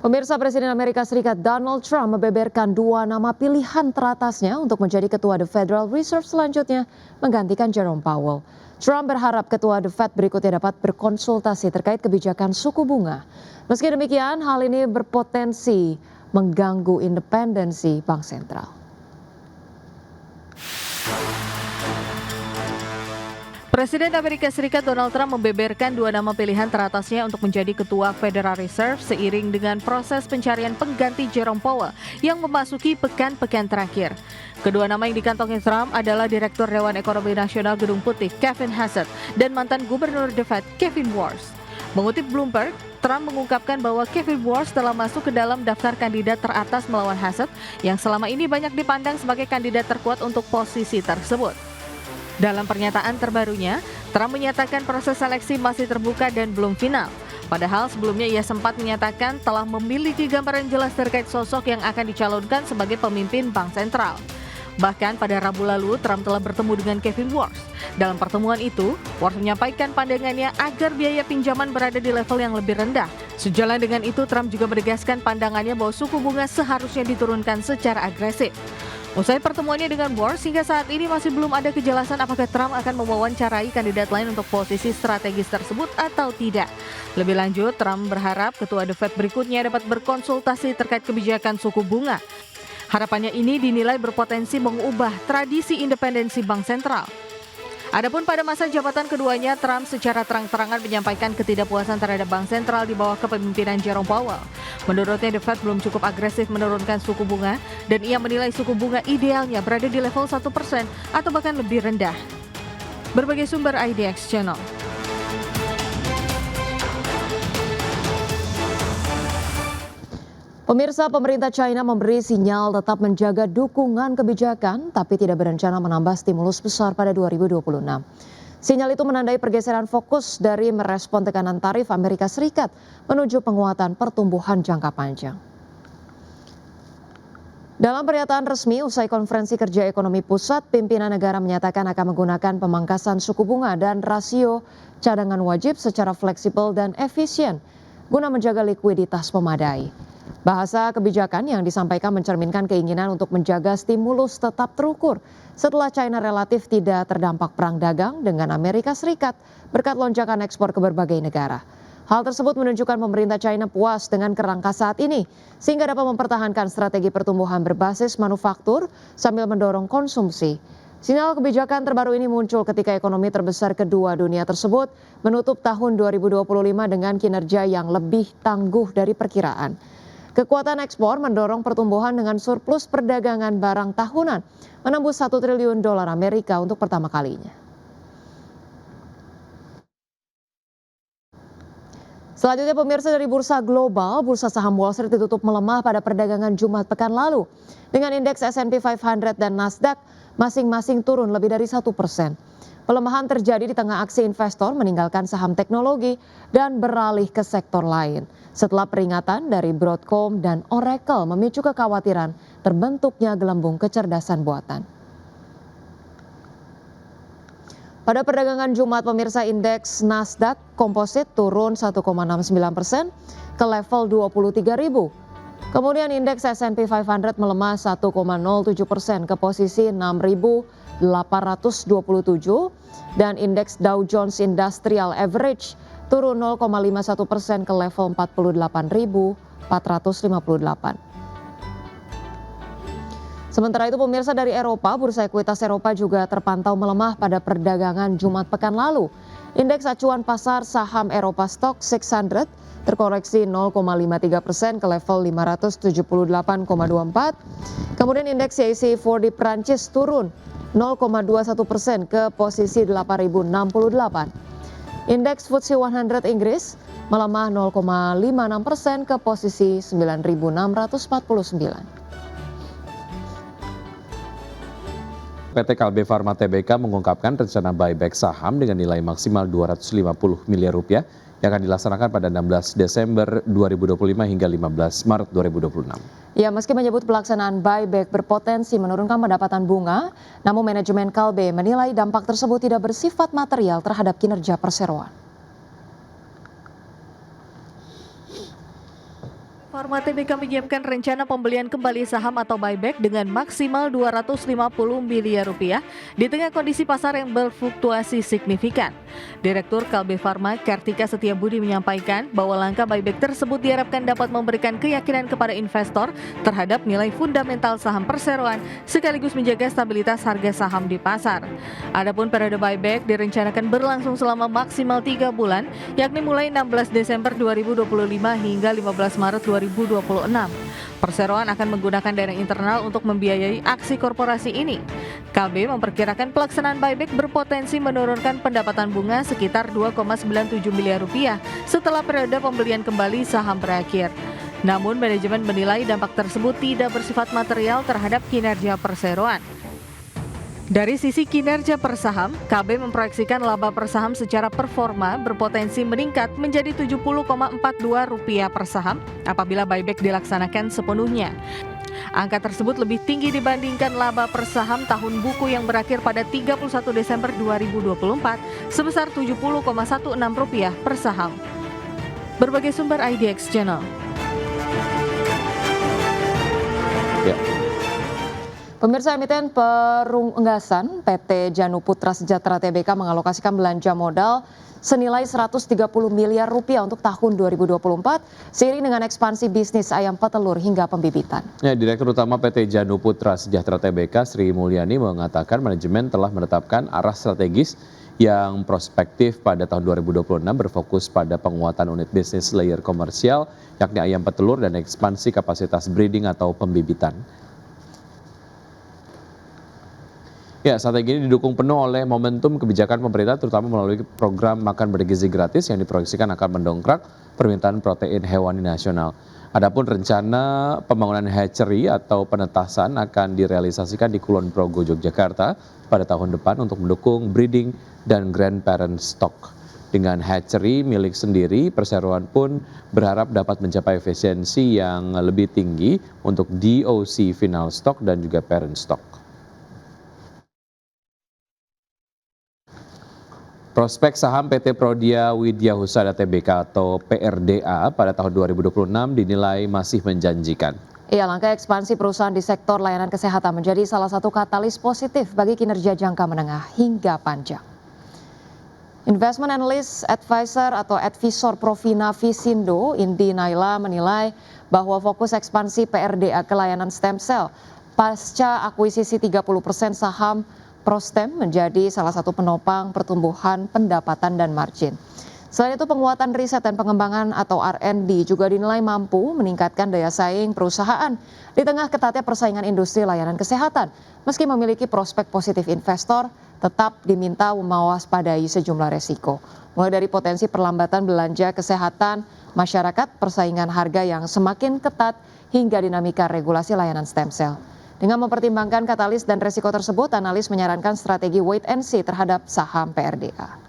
Pemirsa, Presiden Amerika Serikat Donald Trump membeberkan dua nama pilihan teratasnya untuk menjadi ketua The Federal Reserve selanjutnya menggantikan Jerome Powell. Trump berharap ketua The Fed berikutnya dapat berkonsultasi terkait kebijakan suku bunga. Meski demikian, hal ini berpotensi mengganggu independensi bank sentral. Presiden Amerika Serikat Donald Trump membeberkan dua nama pilihan teratasnya untuk menjadi ketua Federal Reserve seiring dengan proses pencarian pengganti Jerome Powell yang memasuki pekan-pekan terakhir. Kedua nama yang dikantongi Trump adalah Direktur Dewan Ekonomi Nasional Gedung Putih Kevin Hassett dan mantan Gubernur The Fed Kevin Warsh. Mengutip Bloomberg, Trump mengungkapkan bahwa Kevin Warsh telah masuk ke dalam daftar kandidat teratas melawan Hassett yang selama ini banyak dipandang sebagai kandidat terkuat untuk posisi tersebut. Dalam pernyataan terbarunya, Trump menyatakan proses seleksi masih terbuka dan belum final. Padahal sebelumnya ia sempat menyatakan telah memiliki gambaran jelas terkait sosok yang akan dicalonkan sebagai pemimpin bank sentral. Bahkan pada Rabu lalu, Trump telah bertemu dengan Kevin Warsh. Dalam pertemuan itu, Warsh menyampaikan pandangannya agar biaya pinjaman berada di level yang lebih rendah. Sejalan dengan itu, Trump juga menegaskan pandangannya bahwa suku bunga seharusnya diturunkan secara agresif. Usai pertemuannya dengan Warsh, hingga saat ini masih belum ada kejelasan apakah Trump akan mewawancarai kandidat lain untuk posisi strategis tersebut atau tidak. Lebih lanjut, Trump berharap ketua The Fed berikutnya dapat berkonsultasi terkait kebijakan suku bunga. Harapannya ini dinilai berpotensi mengubah tradisi independensi bank sentral. Adapun pada masa jabatan keduanya, Trump secara terang-terangan menyampaikan ketidakpuasan terhadap bank sentral di bawah kepemimpinan Jerome Powell. Menurutnya, The Fed belum cukup agresif menurunkan suku bunga dan ia menilai suku bunga idealnya berada di level 1% atau bahkan lebih rendah. Berbagai sumber IDX Channel. Pemirsa, pemerintah China memberi sinyal tetap menjaga dukungan kebijakan, tapi tidak berencana menambah stimulus besar pada 2026. Sinyal itu menandai pergeseran fokus dari merespon tekanan tarif Amerika Serikat menuju penguatan pertumbuhan jangka panjang. Dalam pernyataan resmi usai konferensi kerja ekonomi pusat, pimpinan negara menyatakan akan menggunakan pemangkasan suku bunga dan rasio cadangan wajib secara fleksibel dan efisien guna menjaga likuiditas memadai. Bahasa kebijakan yang disampaikan mencerminkan keinginan untuk menjaga stimulus tetap terukur setelah China relatif tidak terdampak perang dagang dengan Amerika Serikat berkat lonjakan ekspor ke berbagai negara. Hal tersebut menunjukkan pemerintah China puas dengan kerangka saat ini sehingga dapat mempertahankan strategi pertumbuhan berbasis manufaktur sambil mendorong konsumsi. Sinyal kebijakan terbaru ini muncul ketika ekonomi terbesar kedua dunia tersebut menutup tahun 2025 dengan kinerja yang lebih tangguh dari perkiraan. Kekuatan ekspor mendorong pertumbuhan dengan surplus perdagangan barang tahunan menembus $1 triliun Amerika untuk pertama kalinya. Selanjutnya, pemirsa, dari bursa global, bursa saham Wall Street ditutup melemah pada perdagangan Jumat pekan lalu dengan indeks S&P 500 dan Nasdaq masing-masing turun lebih dari 1%. Pelemahan terjadi di tengah aksi investor meninggalkan saham teknologi dan beralih ke sektor lain setelah peringatan dari Broadcom dan Oracle memicu kekhawatiran terbentuknya gelembung kecerdasan buatan. Pada perdagangan Jumat, pemirsa, indeks Nasdaq Composite turun 1,69% ke level 23.000. Kemudian indeks S&P 500 melemah 1,07% ke posisi 6.827 dan indeks Dow Jones Industrial Average turun 0,51% ke level 48.458. Sementara itu, pemirsa, dari Eropa, bursa ekuitas Eropa juga terpantau melemah pada perdagangan Jumat pekan lalu. Indeks acuan pasar saham Eropa Stoxx 600 terkoreksi 0,53% ke level 578,24. Kemudian indeks CAC 40 Prancis turun 0,21% ke posisi 8.068. Indeks FTSE 100 Inggris melemah 0,56% ke posisi 9.649. PT Kalbe Farma Tbk mengungkapkan rencana buyback saham dengan nilai maksimal Rp250 miliar yang akan dilaksanakan pada 16 Desember 2025 hingga 15 Maret 2026. Ya, meski menyebut pelaksanaan buyback berpotensi menurunkan pendapatan bunga, namun manajemen Kalbe menilai dampak tersebut tidak bersifat material terhadap kinerja perseroan. Farma Tbk menyiapkan rencana pembelian kembali saham atau buyback dengan maksimal 250 miliar rupiah di tengah kondisi pasar yang berfluktuasi signifikan. Direktur Kalbe Farma Kartika Setiabudi menyampaikan bahwa langkah buyback tersebut diharapkan dapat memberikan keyakinan kepada investor terhadap nilai fundamental saham perseroan sekaligus menjaga stabilitas harga saham di pasar. Adapun periode buyback direncanakan berlangsung selama maksimal 3 bulan, yakni mulai 16 Desember 2025 hingga 15 Maret 2026. Perseroan akan menggunakan dana internal untuk membiayai aksi korporasi ini. KB memperkirakan pelaksanaan buyback berpotensi menurunkan pendapatan bunga sekitar 2,97 miliar rupiah setelah periode pembelian kembali saham berakhir. Namun manajemen menilai dampak tersebut tidak bersifat material terhadap kinerja perseroan. Dari sisi kinerja per saham, KB memproyeksikan laba per saham secara performa berpotensi meningkat menjadi Rp70,42 per saham apabila buyback dilaksanakan sepenuhnya. Angka tersebut lebih tinggi dibandingkan laba per saham tahun buku yang berakhir pada 31 Desember 2024 sebesar Rp70,16 per saham. Berbagai sumber IDX Channel. Pemirsa, emiten perunggasan PT Janu Putra Sejahtera Tbk mengalokasikan belanja modal senilai 130 miliar rupiah untuk tahun 2024 seiring dengan ekspansi bisnis ayam petelur hingga pembibitan. Ya, Direktur Utama PT Janu Putra Sejahtera Tbk Sri Mulyani mengatakan manajemen telah menetapkan arah strategis yang prospektif pada tahun 2026 berfokus pada penguatan unit bisnis layer komersial yakni ayam petelur dan ekspansi kapasitas breeding atau pembibitan. Ya, strategi ini didukung penuh oleh momentum kebijakan pemerintah terutama melalui program makan bergizi gratis yang diproyeksikan akan mendongkrak permintaan protein hewani nasional. Adapun rencana pembangunan hatchery atau penetasan akan direalisasikan di Kulon Progo, Yogyakarta pada tahun depan untuk mendukung breeding dan grandparent stock. Dengan hatchery milik sendiri, perseroan pun berharap dapat mencapai efisiensi yang lebih tinggi untuk DOC final stock dan juga parent stock. Prospek saham PT Prodia Widya Husada Tbk atau PRDA pada tahun 2026 dinilai masih menjanjikan. Iya, langkah ekspansi perusahaan di sektor layanan kesehatan menjadi salah satu katalis positif bagi kinerja jangka menengah hingga panjang. Investment Analyst Advisor atau Advisor Provina Visindo, Indi Naila menilai bahwa fokus ekspansi PRDA ke layanan stem cell pasca akuisisi 30% saham Prostem menjadi salah satu penopang pertumbuhan pendapatan dan margin. Selain itu, penguatan riset dan pengembangan atau R&D juga dinilai mampu meningkatkan daya saing perusahaan di tengah ketatnya persaingan industri layanan kesehatan. Meski memiliki prospek positif investor, tetap diminta mewaspadai sejumlah resiko. Mulai dari potensi perlambatan belanja kesehatan masyarakat, persaingan harga yang semakin ketat, hingga dinamika regulasi layanan stem cell. Dengan mempertimbangkan katalis dan resiko tersebut, analis menyarankan strategi wait and see terhadap saham PRDA.